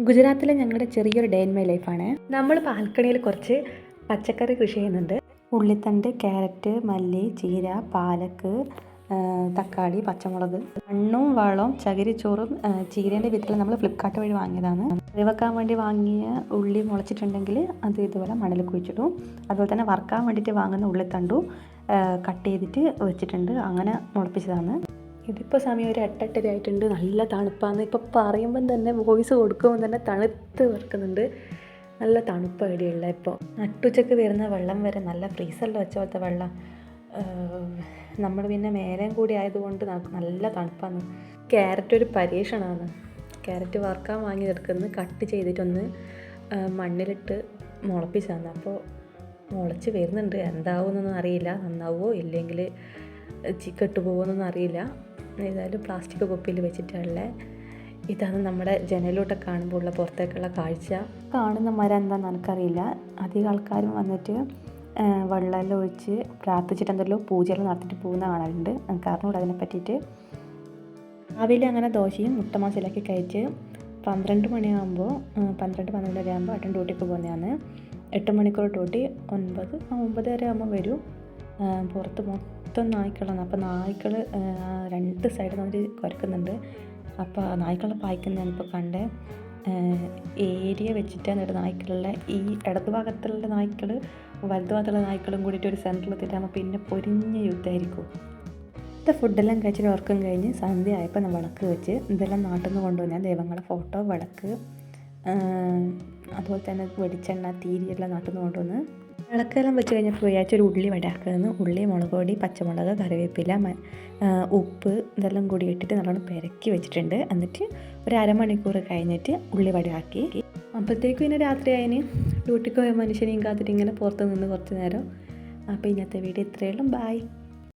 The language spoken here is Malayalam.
ഗുജറാത്തിലെ ഞങ്ങളുടെ ചെറിയൊരു ഡേ ഇൻ മൈ ലൈഫാണ്. നമ്മൾ ബാൽക്കണിയിൽ കുറച്ച് പച്ചക്കറി കൃഷി ചെയ്യുന്നുണ്ട്. ഉള്ളിത്തണ്ട്, ക്യാരറ്റ്, മല്ലി, ചീര, പാലക്ക്, തക്കാളി, പച്ചമുളക്. മണ്ണും വളവും ചകിരിച്ചോറും ചീരേൻ്റെ വിത്തെല്ലാം നമ്മൾ ഫ്ലിപ്കാർട്ട് വഴി വാങ്ങിയതാണ്. കറി വെക്കാൻ വേണ്ടി വാങ്ങിയ ഉള്ളി മുളച്ചിട്ടുണ്ടെങ്കിൽ അത് ഇതുപോലെ മണ്ണിൽ കുഴിച്ചിടും. അതുപോലെ തന്നെ വറുക്കാൻ വേണ്ടിയിട്ട് വാങ്ങുന്ന ഉള്ളിത്തണ്ടും കട്ട് ചെയ്തിട്ട് വെച്ചിട്ടുണ്ട്. അങ്ങനെ മുളപ്പിച്ചതാണ്. ഇതിപ്പോൾ സമയം ഒരു 8:30 ആയിട്ടുണ്ട്. നല്ല തണുപ്പാണ്. ഇപ്പോൾ പറയുമ്പം തന്നെ വോയിസ് കൊടുക്കുമ്പോൾ തന്നെ തണുത്ത് വിറക്കുന്നുണ്ട്. നല്ല തണുപ്പ് ഇവിടെയുള്ള. ഇപ്പോൾ നട്ടുച്ചയ്ക്ക് വരുന്ന വെള്ളം വരെ നല്ല ഫ്രീസറിൽ വെച്ച പോലത്തെ വെള്ളം. നമ്മൾ പിന്നെ മേലേം കൂടി ആയതുകൊണ്ട് നല്ല തണുപ്പാണ്. ക്യാരറ്റ് ഒരു പരീക്ഷണമാണ്. ക്യാരറ്റ് വറുക്കാൻ വാങ്ങിയെടുക്കുന്നത് കട്ട് ചെയ്തിട്ടൊന്ന് മണ്ണിലിട്ട് മുളപ്പിച്ചതാണ്. അപ്പോൾ മുളച്ച് വരുന്നുണ്ട്. എന്താവുമെന്നൊന്നും അറിയില്ല. നന്നാവുമോ ഇല്ലെങ്കിൽ കെട്ടു പോകുമെന്നൊന്നും അറിയില്ല. ഏതായാലും പ്ലാസ്റ്റിക് കുപ്പിയിൽ വെച്ചിട്ടുള്ള ഇതാണ് നമ്മുടെ ജനലിലോട്ട് കാണുമ്പോൾ ഉള്ള പുറത്തേക്കുള്ള കാഴ്ച. കാണുന്ന മരം എന്താണെന്ന് എനിക്കറിയില്ല. അധികം ആൾക്കാരും വന്നിട്ട് വെള്ളമെല്ലാം ഒഴിച്ച് പ്രാർത്ഥിച്ചിട്ട് എന്തെല്ലോ പൂജയെല്ലാം നടത്തിയിട്ട് പോകുന്ന കാണലുണ്ട്. എനിക്ക് അറിഞ്ഞൂടെ അതിനെ പറ്റിയിട്ട്. രാവിലെ അങ്ങനെ ദോശയും മുട്ട മസാലയൊക്കെ കഴിച്ച് 12 മണിയാകുമ്പോൾ 12 ആകുമ്പോൾ ഏട്ടൻ ഡ്യൂട്ടിക്ക് പോകുന്നതാണ്. 8 മണിക്കൂർ ഡ്യൂട്ടി. 9 വരെ ആകുമ്പോൾ വരും. പുറത്ത് മൊത്തം നായ്ക്കളാണ്. അപ്പോൾ നായ്ക്കൾ 2 സൈഡിൽ നിന്ന് കുരക്കുന്നുണ്ട്. അപ്പോൾ നായ്ക്കളെ പായിക്കുന്നതാണ് ഇപ്പോൾ കണ്ടേ. ഏരിയ വെച്ചിട്ടാണ് ഇവിടെ നായ്ക്കളുടെ ഈ ഇടതു ഭാഗത്തുള്ള നായ്ക്കൾ വലതു ഭാഗത്തുള്ള നായ്ക്കളും കൂടിയിട്ട് ഒരു സെൻറ്ററിൽ എത്തിയിട്ടാകുമ്പോൾ പിന്നെ പൊരിഞ്ഞ യുദ്ധമായിരിക്കും. ഇത്തെ ഫുഡെല്ലാം കഴിച്ചിട്ട് ഉറക്കം കഴിഞ്ഞ് സന്ധ്യ ആയപ്പോൾ ഞാൻ വിളക്ക് വെച്ച് ഇതെല്ലാം നാട്ടിൽ നിന്ന് കൊണ്ടുവന്നാൽ ദൈവങ്ങളുടെ ഫോട്ടോ, വിളക്ക്, അതുപോലെ തന്നെ വെളിച്ചെണ്ണ, തീരിയെല്ലാം നാട്ടിൽ നിന്ന് കൊണ്ടുവന്ന് വിളക്കെല്ലാം വെച്ച് കഴിഞ്ഞപ്പോൾ വിചാരിച്ചൊരു ഉള്ളി വടയാക്കുന്നത്. ഉള്ളി, മുളക് പൊടി, പച്ചമുളക്, കറിവേപ്പില, ഉപ്പ് ഇതെല്ലാം കൂടി ഇട്ടിട്ട് നല്ലോണം പെരക്കി വെച്ചിട്ടുണ്ട്. എന്നിട്ട് ഒരു അരമണിക്കൂർ കഴിഞ്ഞിട്ട് ഉള്ളി വടയാക്കി. അപ്പോഴത്തേക്കും പിന്നെ രാത്രി അതിന് ഡ്യൂട്ടിക്ക് പോയ മനുഷ്യനെയും കാത്തിട്ട് ഇങ്ങനെ പുറത്ത് നിന്ന് കുറച്ച് നേരം. അപ്പോൾ ഇന്നത്തെ വീഡിയോ ഇത്രയേ ഉള്ളൂ. ബൈ.